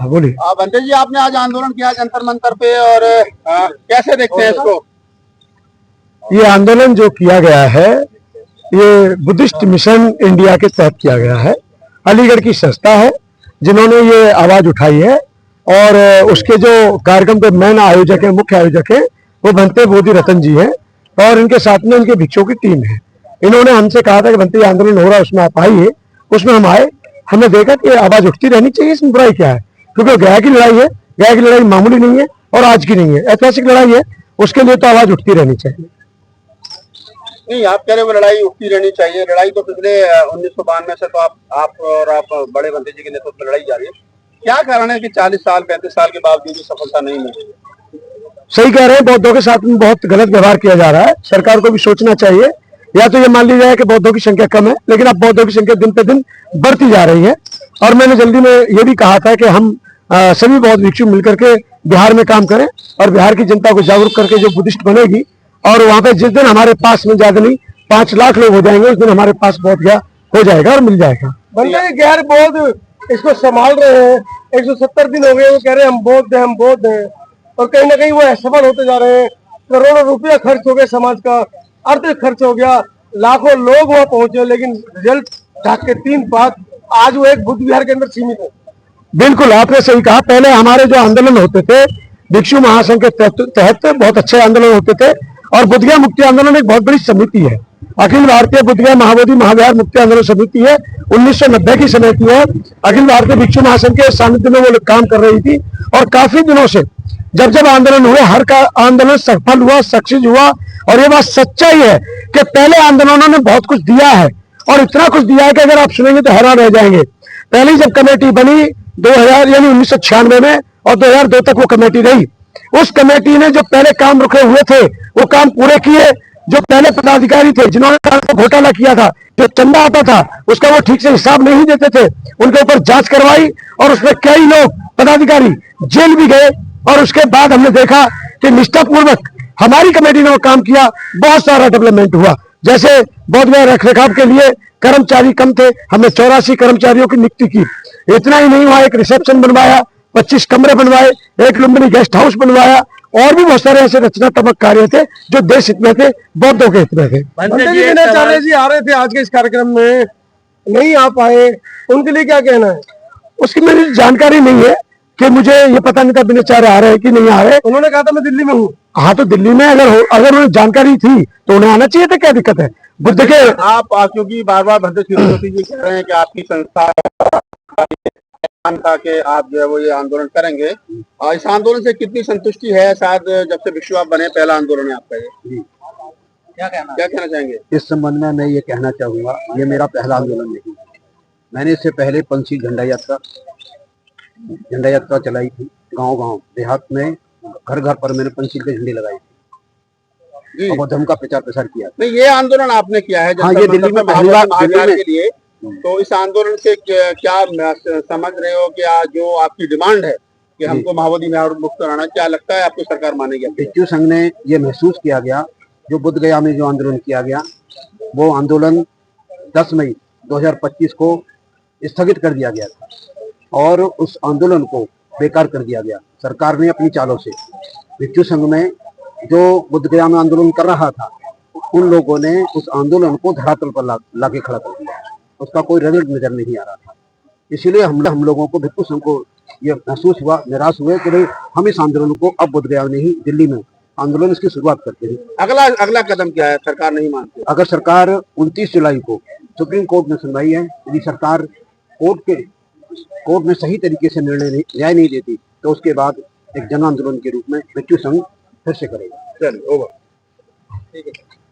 बोलिए। बंटे जी, आपने आज आंदोलन किया जंतर मंतर पे, और कैसे देखते हैं इसको? ये आंदोलन जो किया गया है, ये बुद्धिस्ट मिशन इंडिया के तहत किया गया है। अलीगढ़ की संस्था है जिन्होंने ये आवाज उठाई है, और उसके जो कार्यक्रम के मेन आयोजक है, मुख्य आयोजक है, वो भंते बोधि रतन जी हैं, और इनके साथ में इनके भिक्षुओं की टीम है। इन्होंने हमसे कहा था कि भंते आंदोलन हो रहा है, उसमें आप आइए। उसमें हम आए, हमने देखा कि आवाज उठती रहनी चाहिए, इसमें बुराई क्या है, क्योंकि गया की लड़ाई है। गया की लड़ाई मामूली नहीं है और आज की नहीं है, ऐतिहासिक लड़ाई है, उसके लिए तो आवाज उठती रहनी चाहिए। नहीं, आप कह रहे हो लड़ाई उठती रहनी चाहिए। लड़ाई तो पिछले 1992 से तो आप बड़े बंटे जी के नेतृत्व में लड़ाई जा रही है। क्या कारण है कि 40 साल 35 साल के बावजूद भी सफलता नहीं मिली? सही कह रहे हैं, बौद्धों के साथ में बहुत गलत व्यवहार किया जा रहा है। सरकार को भी सोचना चाहिए। या तो ये मान ली जाए कि बौद्धों की संख्या कम है, लेकिन अब बौद्धों की संख्या दिन पे दिन बढ़ती जा रही है। और मैंने जल्दी में ये भी कहा था कि हम सभी बौद्ध भिक्षु मिलकर के बिहार में काम करें, और बिहार की जनता को जागरूक करके जो बुद्धिस्ट बनेगी, और वहां पे जिस दिन हमारे पास में ज्यादा नहीं 5 लाख लोग हो जाएंगे, उस दिन हमारे पास बौद्ध गया हो जाएगा और मिल जाएगा। बंदे गैर बौद्ध इसको संभाल रहे हैं। 170 दिन हो गए, वो कह रहे हैं हम बौद्ध हैं, हम बौद्ध हैं, और कहीं ना कहीं वो असफल होते जा रहे हैं। करोड़ों रुपया खर्च हो गया, समाज का अर्थ खर्च हो गया, लाखों लोग वहां पहुंचे, लेकिन रिजल्ट ढाक के 3 बात आज वो एक बुद्ध विहार के अंदर सीमित है। बिल्कुल, आपने सही कहा। पहले हमारे जो आंदोलन होते थे भिक्षु महासंघ के तहत बहुत अच्छे आंदोलन होते थे, और बुद्धगया मुक्ति आंदोलन एक बहुत बड़ी समिति है। अखिल भारतीय बुद्धगया महाबोधि महाविहार मुक्ति आंदोलन समिति है, 1990 की समिति है। अखिल भारतीय भिक्षु महासंघ के सानिध्य में वो लोग काम कर रही थी, और काफी दिनों से जब जब आंदोलन हुए, हर का आंदोलन सफल हुआ, सक्सेस हुआ। और ये बात सच्चाई है कि पहले आंदोलनों ने बहुत कुछ दिया है, और इतना कुछ दिया है कि अगर आप सुनेंगे तो हैरान रह जाएंगे। पहली जब कमेटी बनी 2000 यानी 1996 में, और 2002 तक वो कमेटी रही, उस कमेटी ने जो पहले काम रुके हुए थे वो काम पूरे किए। जो पहले पदाधिकारी थे जिन्होंने घोटाला किया था, जो चंदा आता था उसका वो ठीक से हिसाब नहीं देते थे, उनके ऊपर जांच करवाई, और उसमें कई लोग पदाधिकारी जेल भी गए। और उसके बाद हमने देखा कि निष्ठापूर्वक हमारी कमेटी ने वो काम किया, बहुत सारा डेवलपमेंट हुआ। जैसे बौद्ध गया रख रखाव के लिए कर्मचारी कम थे, हमने 84 कर्मचारियों की नियुक्ति की। इतना ही नहीं हुआ, एक रिसेप्शन बनवाया, 25 कमरे बनवाए, एक लुम्बिनी गेस्ट हाउस बनवाया, और भी बहुत सारे ऐसे रचनात्मक कार्य थे जो देश हित में थे, बौद्धों के हित में थे। आचार्य जी आ रहे थे आज के इस कार्यक्रम में, नहीं आ पाए, उनके लिए क्या कहना है? उसकी मेरी जानकारी नहीं है कि मुझे ये पता नहीं था विनाचार्य आ रहे हैं कि नहीं आ रहे। उन्होंने कहा था मैं दिल्ली में हूँ। हाँ, तो दिल्ली में अगर उन्हें जानकारी थी तो उन्हें आना चाहिए था, क्या दिक्कत है? बुद्ध के आप क्योंकि बार बार भंते शिरोमणि जी कह रहे हैं कि आपकी संस्था था कि आप जो है वो ये आंदोलन करेंगे, इस आंदोलन से कितनी संतुष्टि है? शायद जब से भिक्षु आप बने, पहला आंदोलन है आपका ये, क्या कहना चाहेंगे इस संबंध में? मैं ये कहना चाहूंगा, ये मेरा पहला आंदोलन नहीं। मैंने इससे पहले पंचशील झंडा यात्रा चलाई थी, गांव-गांव देहात में, घर घर पर मैंने पंचशील के झंडे लगाए थे, और धर्म का प्रचार प्रसार किया। नहीं, ये आंदोलन आपने किया है? हाँ, ये दिल्ली में पहली बार के लिए। तो इस आंदोलन से क्या समझ रहे हो कि जो आपकी डिमांड है कि हमको महाबोधि विहार मुक्त कराना, क्या लगता है आपको सरकार मानेगी? भिक्षु संघ ने ये महसूस किया गया, जो बुद्ध गया में जो आंदोलन किया गया, वो आंदोलन 10 मई 2025 को स्थगित कर दिया गया था, और उस आंदोलन को बेकार कर दिया गया सरकार ने अपनी चालों से। भिक्षु संघ में जो बुद्ध गया में आंदोलन कर रहा था, उन लोगों ने उस आंदोलन को धरातल पर लाके खड़ा कर दिया, उसका कोई रिजल्ट नजर नहीं आ रहा था। इसीलिए हम लोगों को, भिक्षु संघ को ये महसूस हुआ, निराश हुए कि भाई हम इस आंदोलन को अब बुद्ध गया नहीं, दिल्ली में आंदोलन इसकी शुरुआत करते हैं। अगला कदम क्या है? सरकार नहीं मानती। अगर सरकार 29 जुलाई को सुप्रीम कोर्ट में सुनवाई है, यदि सरकार कोर्ट में सही तरीके से न्याय नहीं देती, तो उसके बाद एक जन आंदोलन के रूप में भिक्षु संघ फिर से करेगा। चलिए, ओवर। ठीक है।